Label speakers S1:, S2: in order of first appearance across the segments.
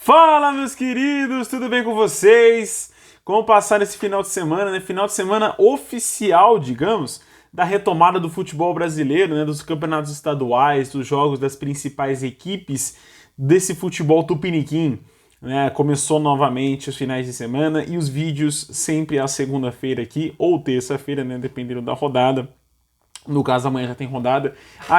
S1: Fala, meus queridos, tudo bem com vocês? Como passar esse final de semana, né? Final de semana oficial, digamos, da retomada do futebol brasileiro, né? Dos campeonatos estaduais, dos jogos das principais equipes desse futebol tupiniquim, né? Começou novamente os finais de semana e os vídeos sempre à segunda-feira aqui, ou terça-feira, né? Dependendo da rodada. No caso, amanhã já tem rodada.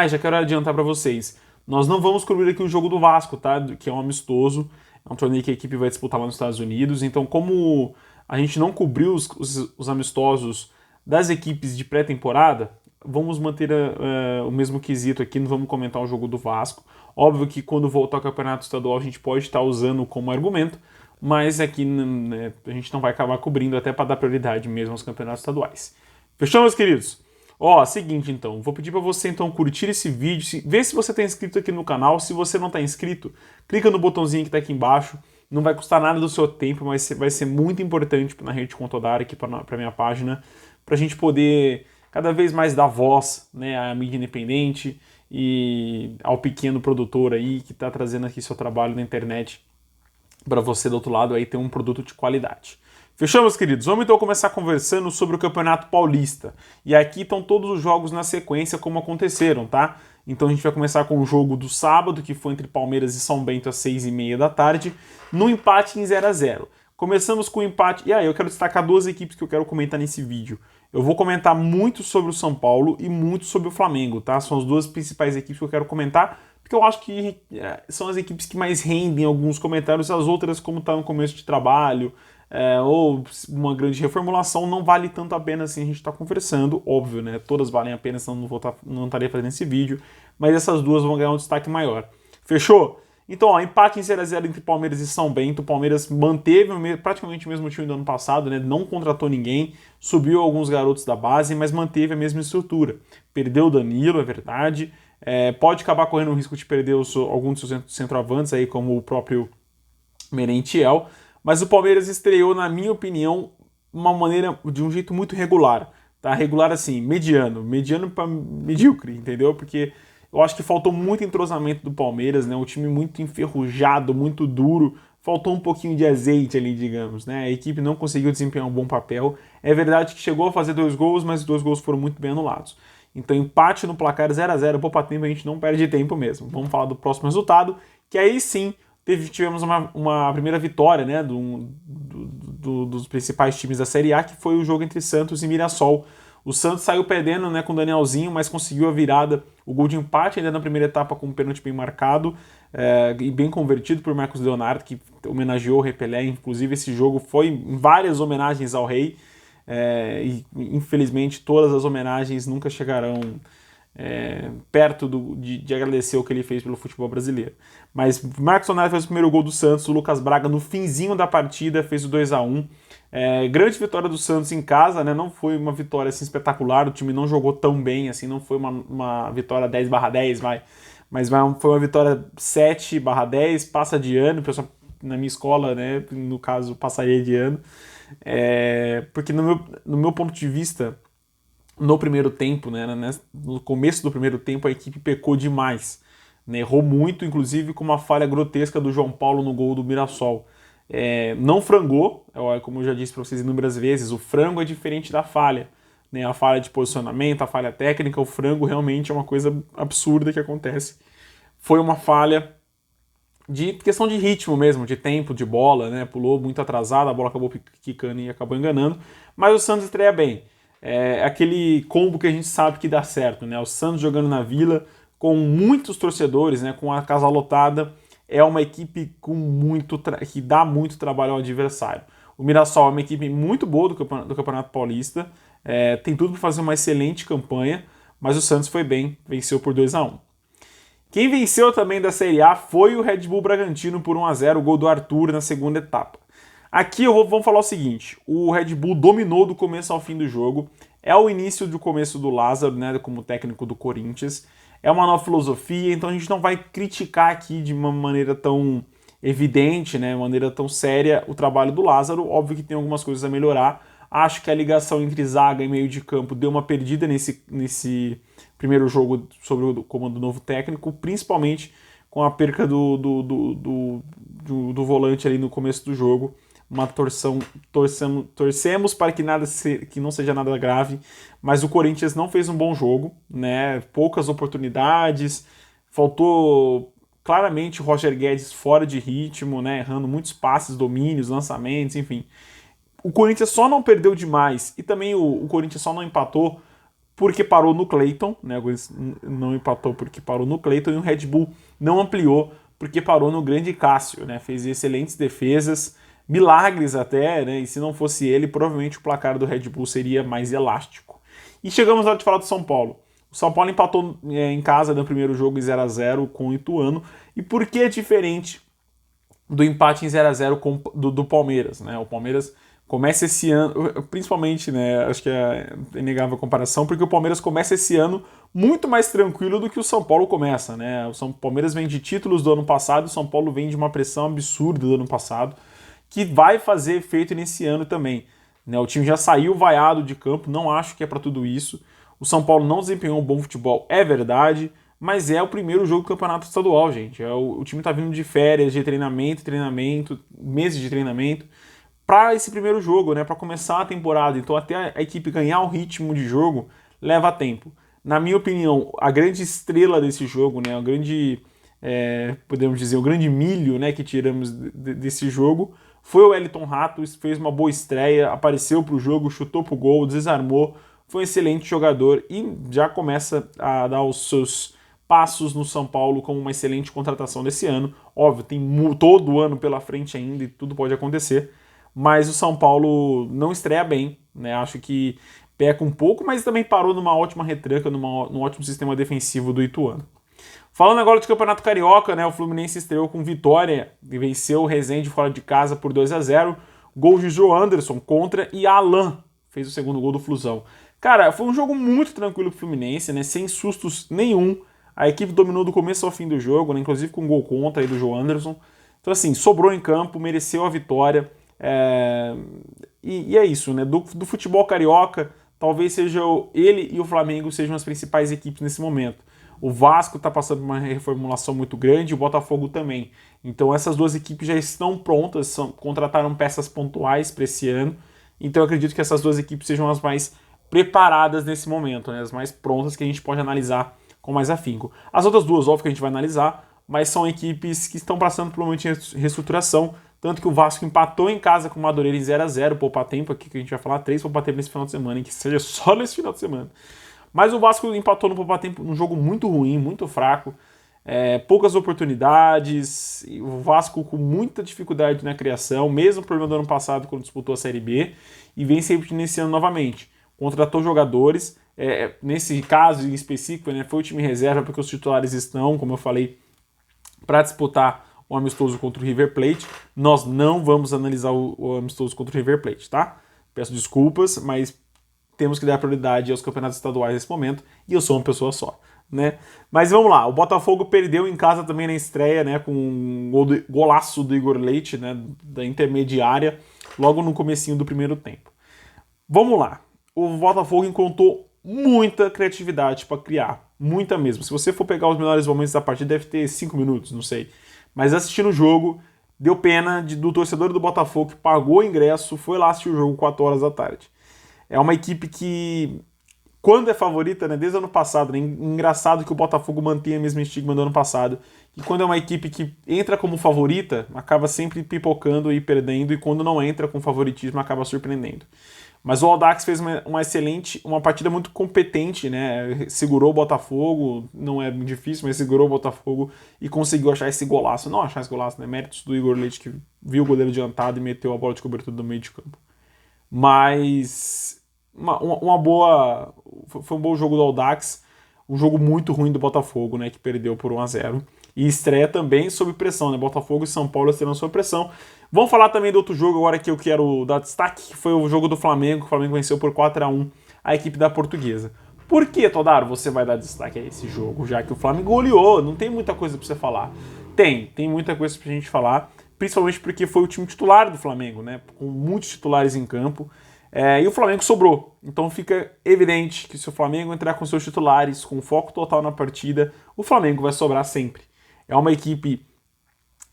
S1: Já quero adiantar para vocês. Nós não vamos cobrir aqui o jogo do Vasco, tá? Que é um amistoso. É um torneio que a equipe vai disputar lá nos Estados Unidos. Então, como a gente não cobriu os amistosos das equipes de pré-temporada, vamos manter o mesmo quesito aqui. Não vamos comentar o jogo do Vasco. Óbvio que quando voltar ao campeonato estadual a gente pode estar usando como argumento, mas aqui né, a gente não vai acabar cobrindo até para dar prioridade mesmo aos campeonatos estaduais. Fechou, meus queridos? Seguinte então, vou pedir para você então curtir esse vídeo, ver se você está inscrito aqui no canal. Se você não está inscrito, clica no botãozinho que está aqui embaixo, não vai custar nada do seu tempo, mas vai ser muito importante na Rede Contodar aqui para minha página, para a gente poder cada vez mais dar voz, né, à mídia independente e ao pequeno produtor aí que está trazendo aqui seu trabalho na internet para você do outro lado aí ter um produto de qualidade. Fechou, meus queridos? Vamos então começar conversando sobre o Campeonato Paulista. E aqui estão todos os jogos na sequência como aconteceram, tá? Então a gente vai começar com o jogo do sábado, que foi entre Palmeiras e São Bento às 6h30 da tarde, no empate em 0x0. Começamos com o empate. E aí, eu quero destacar duas equipes que eu quero comentar nesse vídeo. Eu vou comentar muito sobre o São Paulo e muito sobre o Flamengo, tá? São as duas principais equipes que eu quero comentar, porque eu acho que são as equipes que mais rendem alguns comentários, as outras, como tá no começo de trabalho, ou uma grande reformulação, não vale tanto a pena assim a gente estar conversando, óbvio, né? Todas valem a pena, senão não estaria fazendo esse vídeo, mas essas duas vão ganhar um destaque maior. Fechou? Então, empate em 0x0 entre Palmeiras e São Bento. O Palmeiras manteve praticamente o mesmo time do ano passado, né? Não contratou ninguém, subiu alguns garotos da base, mas manteve a mesma estrutura. Perdeu o Danilo, é verdade. Pode acabar correndo o risco de perder alguns dos seus centroavantes, aí, como o próprio Merentiel. Mas o Palmeiras estreou, na minha opinião, de um jeito muito regular. Tá? Regular assim, mediano para medíocre, entendeu? Porque eu acho que faltou muito entrosamento do Palmeiras, né? Um time muito enferrujado, muito duro. Faltou um pouquinho de azeite ali, digamos, né? A equipe não conseguiu desempenhar um bom papel. É verdade que chegou a fazer 2 gols, mas os 2 gols foram muito bem anulados. Então, empate no placar 0x0, poupa tempo, a gente não perde tempo mesmo. Vamos falar do próximo resultado, que aí sim tivemos uma primeira vitória, né, dos principais times da Série A, que foi o jogo entre Santos e Mirassol. O Santos saiu perdendo, né, com o Danielzinho, mas conseguiu a virada, o gol de empate ainda na primeira etapa com um pênalti bem marcado e bem convertido por Marcos Leonardo, que homenageou o Rei Pelé. Inclusive esse jogo foi em várias homenagens ao Rei, e infelizmente todas as homenagens nunca chegarão perto de agradecer o que ele fez pelo futebol brasileiro. Mas Marcos Leonardo fez o primeiro gol do Santos, o Lucas Braga no finzinho da partida fez o 2x1. Grande vitória do Santos em casa, né? Não foi uma vitória assim, espetacular, o time não jogou tão bem, assim, não foi uma vitória 10/10, mas foi uma vitória 7/10, passa de ano, o pessoal na minha escola, né, no caso, passaria de ano, porque no meu ponto de vista, no primeiro tempo, né, no começo do primeiro tempo, a equipe pecou demais, né, errou muito, inclusive com uma falha grotesca do João Paulo no gol do Mirassol. Não frangou, como eu já disse para vocês inúmeras vezes, o frango é diferente da falha, né, a falha de posicionamento, a falha técnica, o frango realmente é uma coisa absurda que acontece. Foi uma falha de questão de ritmo mesmo, de tempo, de bola, né, pulou muito atrasado, a bola acabou quicando e acabou enganando, mas o Santos estreia bem. Aquele combo que a gente sabe que dá certo, né? O Santos jogando na Vila, com muitos torcedores, né? Com a casa lotada, é uma equipe que dá muito trabalho ao adversário. O Mirassol é uma equipe muito boa do Campeonato Paulista, tem tudo para fazer uma excelente campanha, mas o Santos foi bem, venceu por 2x1. Quem venceu também da Série A foi o Red Bull Bragantino por 1x0, o gol do Arthur na segunda etapa. Aqui vamos falar o seguinte, o Red Bull dominou do começo ao fim do jogo, é o início do começo do Lázaro, né, como técnico do Corinthians, é uma nova filosofia, então a gente não vai criticar aqui de uma maneira tão evidente, né, maneira tão séria o trabalho do Lázaro, óbvio que tem algumas coisas a melhorar, acho que a ligação entre zaga e meio de campo deu uma perdida nesse primeiro jogo sobre o comando do novo técnico, principalmente com a perca do volante ali no começo do jogo. Torcemos para que não seja nada grave, mas o Corinthians não fez um bom jogo, né? Poucas oportunidades, faltou claramente o Roger Guedes fora de ritmo, né? Errando muitos passes, domínios, lançamentos, enfim. O Corinthians só não perdeu demais e também o Corinthians só não empatou porque parou no Cleiton, né? O Corinthians não empatou porque parou no Cleiton e o Red Bull não ampliou porque parou no grande Cássio, né? Fez excelentes defesas, milagres até, né? E se não fosse ele, provavelmente o placar do Red Bull seria mais elástico. E chegamos na hora de falar do São Paulo. O São Paulo empatou em casa no primeiro jogo em 0x0 com o Ituano. E por que é diferente do empate em 0x0 do Palmeiras, né? O Palmeiras começa esse ano, principalmente, né? Acho que é inegável a comparação, porque o Palmeiras começa esse ano muito mais tranquilo do que o São Paulo começa, né? O Palmeiras vem de títulos do ano passado, o São Paulo vem de uma pressão absurda do ano passado, que vai fazer efeito nesse ano também, né? O time já saiu vaiado de campo, não acho que é para tudo isso. O São Paulo não desempenhou um bom futebol, é verdade, mas é o primeiro jogo do campeonato estadual, gente. O time tá vindo de férias, de treinamento, meses de treinamento, para esse primeiro jogo, né, para começar a temporada. Então até a equipe ganhar o ritmo de jogo leva tempo. Na minha opinião, a grande estrela desse jogo, né, podemos dizer, o grande milho, né, que tiramos desse jogo foi o Wellington Rato. Fez uma boa estreia, apareceu para o jogo, chutou pro gol, desarmou, foi um excelente jogador e já começa a dar os seus passos no São Paulo como uma excelente contratação desse ano. Óbvio, tem todo o ano pela frente ainda e tudo pode acontecer, mas o São Paulo não estreia bem, né? Acho que peca um pouco, mas também parou numa ótima retranca, num ótimo sistema defensivo do Ituano. Falando agora de Campeonato Carioca, né? O Fluminense estreou com vitória e venceu o Resende fora de casa por 2x0. Gol de Joe Anderson contra e Alan fez o segundo gol do Flusão. Cara, foi um jogo muito tranquilo pro Fluminense, né? Sem sustos nenhum. A equipe dominou do começo ao fim do jogo, né? Inclusive com um gol contra aí do Joe Anderson. Então, assim, sobrou em campo, mereceu a vitória. E é isso, né? Do futebol carioca, talvez seja ele e o Flamengo sejam as principais equipes nesse momento. O Vasco está passando por uma reformulação muito grande, o Botafogo também. Então essas duas equipes já estão prontas, contrataram peças pontuais para esse ano. Então eu acredito que essas duas equipes sejam as mais preparadas nesse momento, né? As mais prontas que a gente pode analisar com mais afinco. As outras duas, óbvio que a gente vai analisar, mas são equipes que estão passando por um momento de reestruturação. Tanto que o Vasco empatou em casa com o Madureira em 0x0, poupar tempo aqui, que a gente vai falar 3 poupar tempo nesse final de semana, que seja só nesse final de semana. Mas o Vasco empatou no poupar tempo num jogo muito ruim, muito fraco, poucas oportunidades, o Vasco com muita dificuldade na criação, mesmo problema do ano passado quando disputou a Série B, e vem sempre iniciando novamente. Contratou jogadores, nesse caso em específico, né, foi o time reserva, porque os titulares estão, como eu falei, para disputar o amistoso contra o River Plate. Nós não vamos analisar o amistoso contra o River Plate, tá? Peço desculpas, mas temos que dar prioridade aos campeonatos estaduais nesse momento, e eu sou uma pessoa só, né? Mas vamos lá, o Botafogo perdeu em casa também na estreia, né, com um golaço do Igor Leite, né, da intermediária, logo no comecinho do primeiro tempo. Vamos lá, o Botafogo encontrou muita criatividade para criar, muita mesmo. Se você for pegar os melhores momentos da partida, deve ter 5 minutos, não sei. Mas assistindo o jogo, deu pena do torcedor do Botafogo que pagou o ingresso, foi lá assistir o jogo 4 horas da tarde. É uma equipe que, quando é favorita, né, desde o ano passado, né, engraçado que o Botafogo mantenha o mesmo estigma do ano passado, e quando é uma equipe que entra como favorita, acaba sempre pipocando e perdendo, e quando não entra com favoritismo, acaba surpreendendo. Mas o Audax fez uma partida muito competente, né? Segurou o Botafogo, não é difícil, mas segurou o Botafogo e conseguiu achar esse golaço. Não achar esse golaço, né? Méritos do Igor Leite, que viu o goleiro adiantado e meteu a bola de cobertura no meio de campo. Mas foi um bom jogo do Audax, um jogo muito ruim do Botafogo, né? Que perdeu por 1x0. E estreia também sob pressão, né? Botafogo e São Paulo estreando sob pressão. Vamos falar também do outro jogo agora que eu quero dar destaque, que foi o jogo do Flamengo. O Flamengo venceu por 4x1 a equipe da Portuguesa. Por que, Todaro, você vai dar destaque a esse jogo, já que o Flamengo goleou? Não tem muita coisa pra você falar. Tem muita coisa pra gente falar, principalmente porque foi o time titular do Flamengo, né? Com muitos titulares em campo. E o Flamengo sobrou. Então fica evidente que se o Flamengo entrar com seus titulares, com foco total na partida, o Flamengo vai sobrar sempre. É uma equipe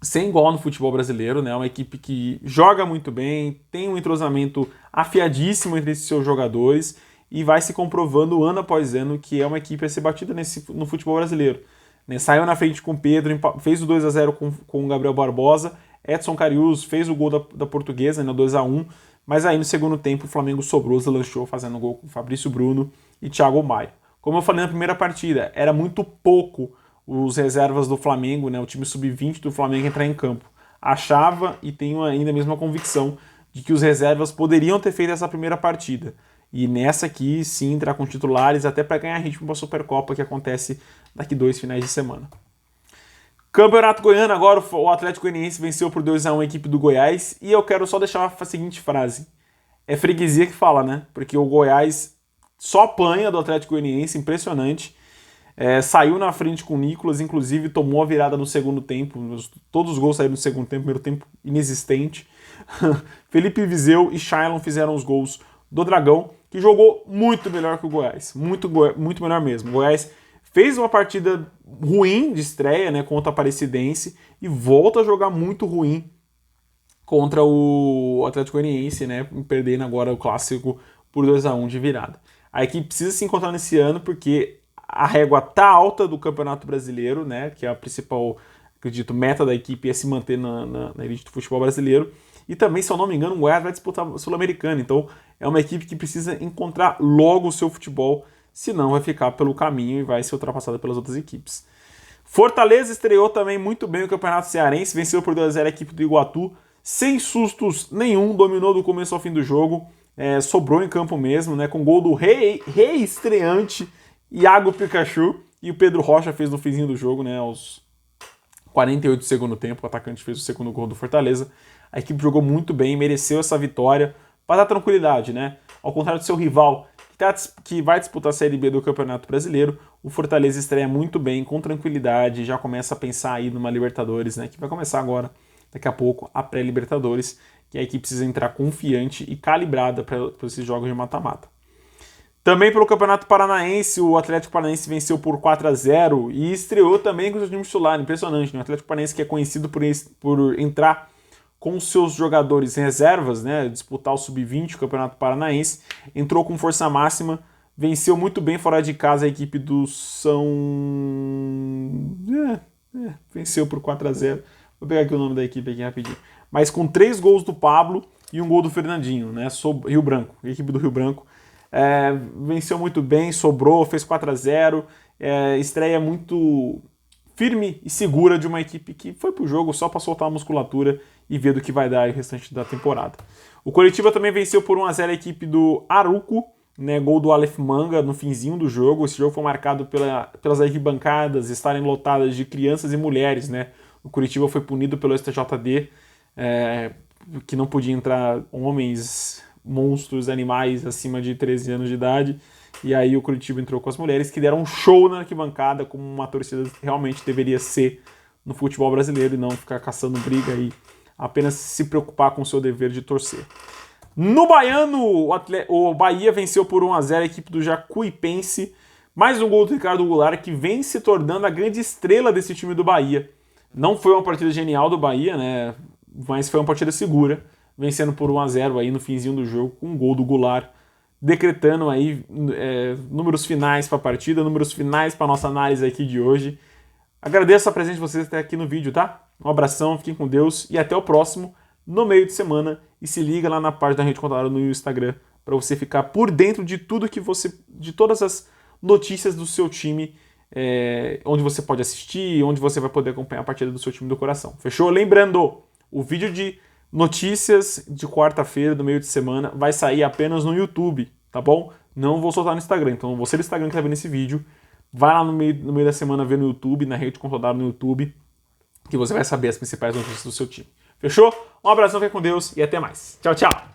S1: sem igual no futebol brasileiro, né? É uma equipe que joga muito bem, tem um entrosamento afiadíssimo entre seus jogadores e vai se comprovando ano após ano que é uma equipe a ser batida no futebol brasileiro. Né? Saiu na frente com o Pedro, fez o 2-0 com o Gabriel Barbosa, Edson Carius fez o gol da Portuguesa, né, 2-1, mas aí no segundo tempo o Flamengo sobrou, lanchou fazendo gol com Fabrício Bruno e Thiago Maia. Como eu falei na primeira partida, era muito pouco os reservas do Flamengo, né, o time sub-20 do Flamengo entrar em campo. Achava e tenho ainda a mesma convicção de que os reservas poderiam ter feito essa primeira partida. E nessa aqui, sim, entrar com titulares até para ganhar ritmo para a Supercopa que acontece daqui 2 finais de semana. Campeonato Goiano agora, o Atlético Goianiense venceu por 2-1 a equipe do Goiás e eu quero só deixar a seguinte frase. É freguesia que fala, né? Porque o Goiás só apanha do Atlético Goianiense, impressionante. Saiu na frente com o Nicolas, inclusive tomou a virada no segundo tempo. Todos os gols saíram no segundo tempo, primeiro tempo inexistente. Felipe Viseu e Shailon fizeram os gols do Dragão, que jogou muito melhor que o Goiás. Muito melhor mesmo. O Goiás fez uma partida ruim de estreia, né, contra a Aparecidense e volta a jogar muito ruim contra o Atlético Goianiense, né, perdendo agora o clássico por 2-1 de virada. A equipe precisa se encontrar nesse ano porque a régua tá alta do Campeonato Brasileiro, né, que é a principal, acredito, meta da equipe é se manter na elite do futebol brasileiro. E também, se eu não me engano, o Goiás vai disputar a Sul-Americana. Então, é uma equipe que precisa encontrar logo o seu futebol, senão vai ficar pelo caminho e vai ser ultrapassada pelas outras equipes. Fortaleza estreou também muito bem o Campeonato Cearense, venceu por 2-0 a equipe do Iguatu, sem sustos nenhum, dominou do começo ao fim do jogo, sobrou em campo mesmo, né, com gol do reestreante Iago Pikachu, e o Pedro Rocha fez no finzinho do jogo, né, aos 48 do segundo tempo, o atacante fez o segundo gol do Fortaleza. A equipe jogou muito bem, mereceu essa vitória, para dar tranquilidade, né? Ao contrário do seu rival, que vai disputar a Série B do Campeonato Brasileiro, o Fortaleza estreia muito bem, com tranquilidade, já começa a pensar aí numa Libertadores, né? Que vai começar agora, daqui a pouco, a pré-Libertadores, que a equipe precisa entrar confiante e calibrada para esses jogos de mata-mata. Também pelo Campeonato Paranaense, o Atlético Paranaense venceu por 4-0 e estreou também com o seu time titular, impressionante, né? O Atlético Paranaense que é conhecido por entrar com seus jogadores reservas, né, disputar o Sub-20, o Campeonato Paranaense, entrou com força máxima, venceu muito bem fora de casa a equipe do venceu por 4-0, vou pegar aqui o nome da equipe aqui rapidinho, mas com 3 gols do Pablo e um gol do Fernandinho, né, Rio Branco, a equipe do Rio Branco, venceu muito bem, sobrou, fez 4-0, estreia muito firme e segura de uma equipe que foi pro jogo só para soltar a musculatura e ver do que vai dar o restante da temporada. O Coritiba também venceu por 1-0 a equipe do Aruco, né, gol do Aleph Manga no finzinho do jogo. Esse jogo foi marcado pelas arquibancadas estarem lotadas de crianças e mulheres, né? O Coritiba foi punido pelo STJD, que não podia entrar homens, monstros, animais acima de 13 anos de idade. E aí o Coritiba entrou com as mulheres, que deram um show na arquibancada, como uma torcida realmente deveria ser no futebol brasileiro, e não ficar caçando briga e apenas se preocupar com o seu dever de torcer. No Baiano, o Bahia venceu por 1-0 a equipe do Jacuipense. Mais um gol do Ricardo Goulart, que vem se tornando a grande estrela desse time do Bahia. Não foi uma partida genial do Bahia, né? Mas foi uma partida segura, vencendo por 1-0 aí no finzinho do jogo, com um gol do Goulart, decretando aí números finais para a partida, números finais para a nossa análise aqui de hoje. Agradeço a presença de vocês até aqui no vídeo, tá? Um abração, fiquem com Deus e até o próximo, no meio de semana. E se liga lá na página da Rede Contada no Instagram para você ficar por dentro de tudo de todas as notícias do seu time, onde você pode assistir, onde você vai poder acompanhar a partida do seu time do coração. Fechou? Lembrando, o vídeo de notícias de quarta-feira, do meio de semana, vai sair apenas no YouTube, tá bom? Não vou soltar no Instagram, então você do Instagram que tá vendo esse vídeo, vai lá no meio da semana ver no YouTube, na Rede Contada no YouTube, que você vai saber as principais notícias do seu time. Fechou? Um abração, fique com Deus e até mais. Tchau, tchau!